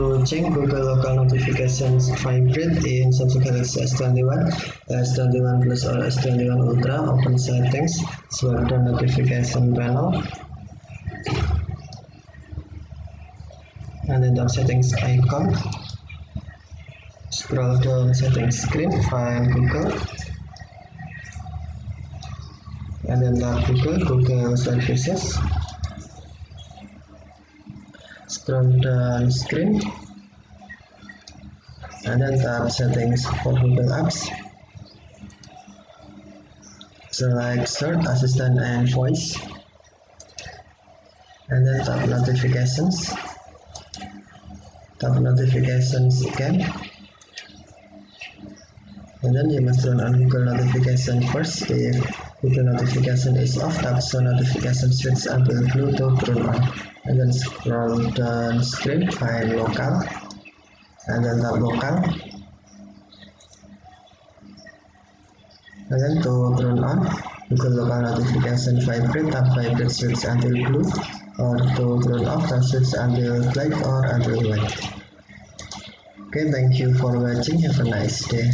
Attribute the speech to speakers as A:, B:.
A: To change Google local notifications Vibrate in Samsung Galaxy S21, S21 Plus or S21 Ultra, open settings, swipe down notification panel, and then tap settings icon, scroll down settings screen, find Google, and then tap Google Services, scroll down screen, and then tap settings for Google Apps, select Search, Assistant and Voice, and then tap Notifications, tap Notifications again, and then you must turn on Google notification first. If Google notification is off, tap Show Notification Switch until blue to turn on, and then scroll down screen, find Local, and then tap Local, and then to turn on Google local notification Vibrate, tap Vibrate switch until blue, or to turn off, tap switch until black or until white. Okay, thank you for watching. Have a nice day.